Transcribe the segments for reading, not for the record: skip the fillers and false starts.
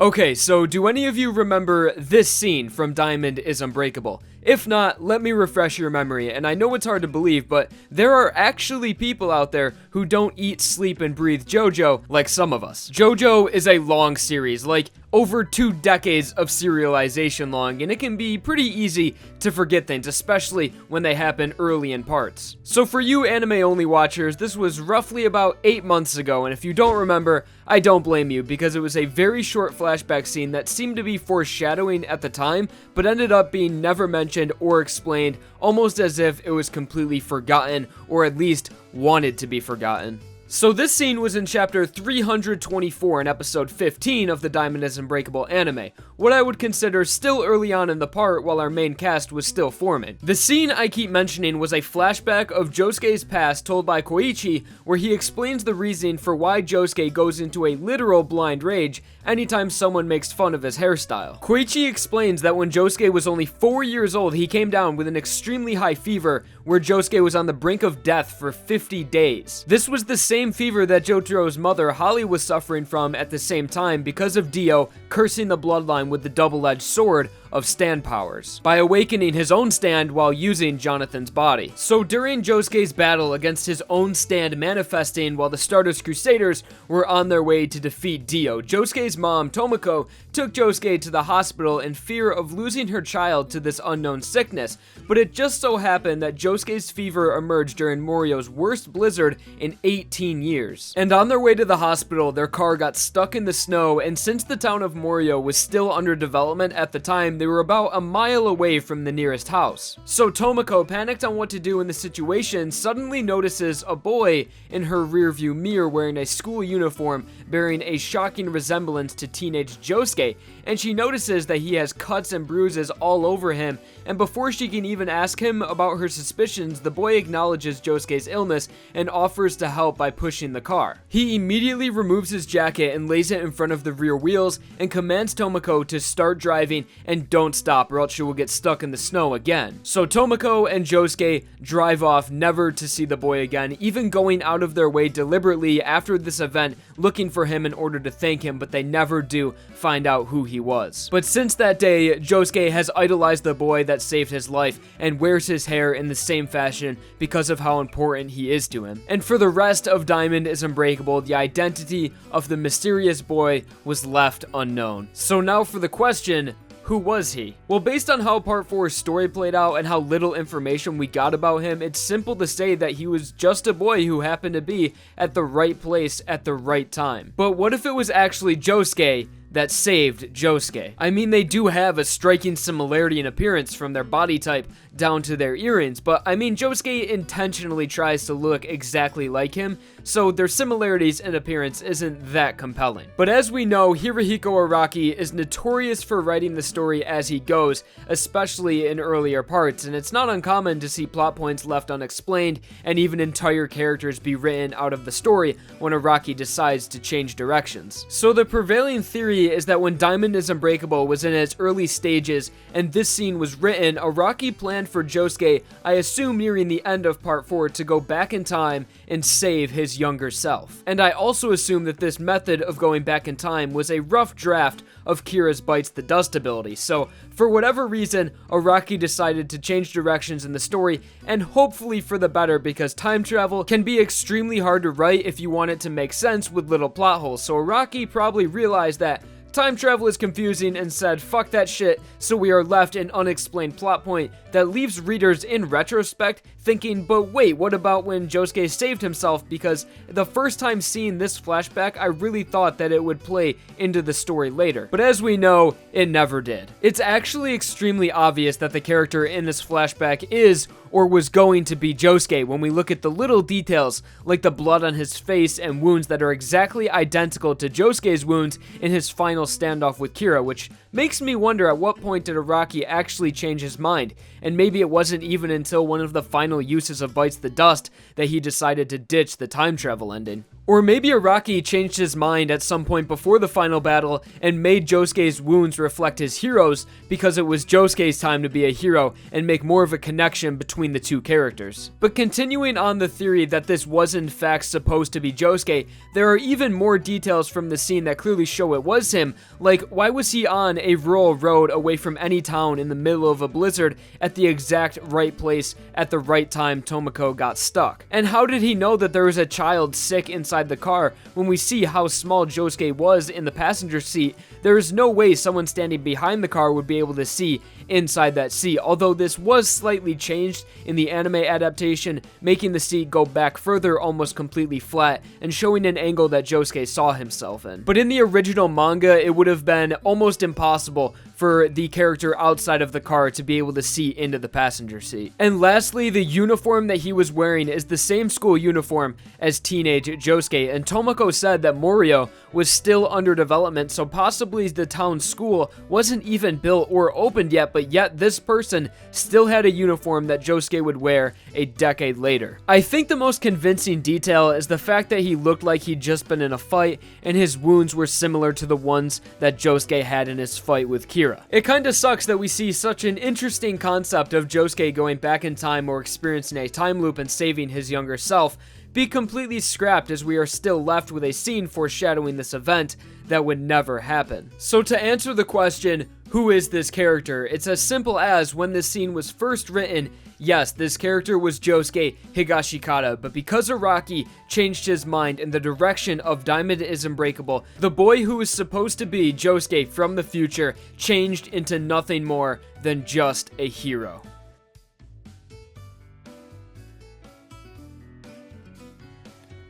Okay, so do any of you remember this scene from Diamond is Unbreakable? If not, let me refresh your memory, and I know it's hard to believe, but there are actually people out there who don't eat, sleep, and breathe JoJo like some of us. JoJo is a long series, like over 2 decades of serialization long, and it can be pretty easy to forget things, especially when they happen early in parts. So for you anime-only watchers, this was roughly about 8 months ago, and if you don't remember, I don't blame you, because it was a very short flashback scene that seemed to be foreshadowing at the time, but ended up being never mentioned or explained, almost as if it was completely forgotten, or at least wanted to be forgotten. So this scene was in chapter 324 in episode 15 of the Diamond is Unbreakable anime, what I would consider still early on in the part while our main cast was still forming. The scene I keep mentioning was a flashback of Josuke's past told by Koichi, where he explains the reason for why Josuke goes into a literal blind rage anytime someone makes fun of his hairstyle. Koichi explains that when Josuke was only 4 years old, he came down with an extremely high fever where Josuke was on the brink of death for 50 days. This was the same fever that Jotaro's mother, Holly, was suffering from at the same time because of Dio cursing the bloodline with the double-edged sword of stand powers, by awakening his own stand while using Jonathan's body. So during Josuke's battle against his own stand manifesting while the Stardust Crusaders were on their way to defeat Dio, Josuke's mom, Tomoko, took Josuke to the hospital in fear of losing her child to this unknown sickness, but it just so happened that Josuke's fever emerged during Morio's worst blizzard in 18 years. And on their way to the hospital, their car got stuck in the snow, and since the town of Morio was still under development at the time, they were about a mile away from the nearest house. So Tomoko, panicked on what to do in the situation, suddenly notices a boy in her rearview mirror wearing a school uniform bearing a shocking resemblance to teenage Josuke, and she notices that he has cuts and bruises all over him, and before she can even ask him about her suspicions, the boy acknowledges Josuke's illness and offers to help by pushing the car. He immediately removes his jacket and lays it in front of the rear wheels and commands Tomoko to start driving and don't stop or else she will get stuck in the snow again. So Tomoko and Josuke drive off, never to see the boy again, even going out of their way deliberately after this event looking for him in order to thank him, but they never do find out who he was. But since that day, Josuke has idolized the boy that saved his life and wears his hair in the same fashion because of how important he is to him. And for the rest of Diamond is Unbreakable, the identity of the mysterious boy was left unknown. So now for the question, who was he? Well, based on how Part 4's story played out and how little information we got about him, it's simple to say that he was just a boy who happened to be at the right place at the right time. But what if it was actually Josuke that saved Josuke? I mean, they do have a striking similarity in appearance from their body type down to their earrings, but I mean, Josuke intentionally tries to look exactly like him, so their similarities in appearance isn't that compelling. But as we know, Hirohiko Araki is notorious for writing the story as he goes, especially in earlier parts, and it's not uncommon to see plot points left unexplained and even entire characters be written out of the story when Araki decides to change directions. So the prevailing theory is that when Diamond is Unbreakable was in its early stages and this scene was written, Araki planned for Josuke, I assume nearing the end of Part 4, to go back in time and save his younger self. And I also assume that this method of going back in time was a rough draft of Kira's Bites the Dust ability, so for whatever reason, Araki decided to change directions in the story, and hopefully for the better, because time travel can be extremely hard to write if you want it to make sense with little plot holes. So Araki probably realized that time travel is confusing and said, fuck that shit, so we are left an unexplained plot point that leaves readers in retrospect thinking, but wait, what about when Josuke saved himself? Because the first time seeing this flashback, I really thought that it would play into the story later. But as we know, it never did. It's actually extremely obvious that the character in this flashback is or was going to be Josuke when we look at the little details like the blood on his face and wounds that are exactly identical to Josuke's wounds in his final standoff with Kira, which makes me wonder at what point did Araki actually change his mind, and maybe it wasn't even until one of the final uses of Bites the Dust that he decided to ditch the time travel ending. Or maybe Araki changed his mind at some point before the final battle and made Josuke's wounds reflect his heroes because it was Josuke's time to be a hero and make more of a connection between between the two characters. But continuing on the theory that this was in fact supposed to be Josuke, there are even more details from the scene that clearly show it was him, like why was he on a rural road away from any town in the middle of a blizzard at the exact right place at the right time Tomoko got stuck? And how did he know that there was a child sick inside the car when we see how small Josuke was in the passenger seat? There is no way someone standing behind the car would be able to see inside that seat, although this was slightly changed in the anime adaptation, making the seat go back further almost completely flat and showing an angle that Josuke saw himself in. But in the original manga, it would have been almost impossible for the character outside of the car to be able to see into the passenger seat. And lastly, the uniform that he was wearing is the same school uniform as teenage Josuke, and Tomoko said that Morio was still under development, so possibly the town school wasn't even built or opened yet, but yet this person still had a uniform that Josuke would wear a decade later. I think the most convincing detail is the fact that he looked like he'd just been in a fight and his wounds were similar to the ones that Josuke had in his fight with Kira. It kinda sucks that we see such an interesting concept of Josuke going back in time or experiencing a time loop and saving his younger self be completely scrapped, as we are still left with a scene foreshadowing this event that would never happen. So to answer the question, who is this character? It's as simple as, when this scene was first written, yes, this character was Josuke Higashikata, but because Araki changed his mind in the direction of Diamond is Unbreakable, the boy who was supposed to be Josuke from the future changed into nothing more than just a hero.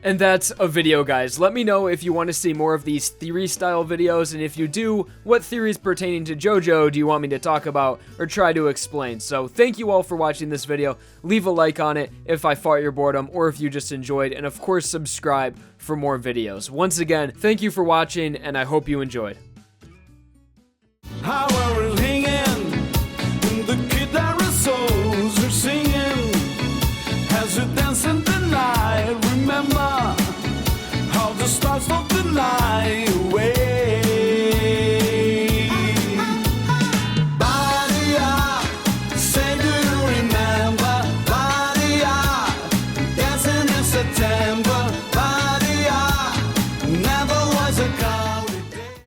And that's a video, guys. Let me know if you want to see more of these theory-style videos, and if you do, what theories pertaining to JoJo do you want me to talk about or try to explain? So thank you all for watching this video. Leave a like on it if I fought your boredom or if you just enjoyed, and of course subscribe for more videos. Once again, thank you for watching, and I hope you enjoyed.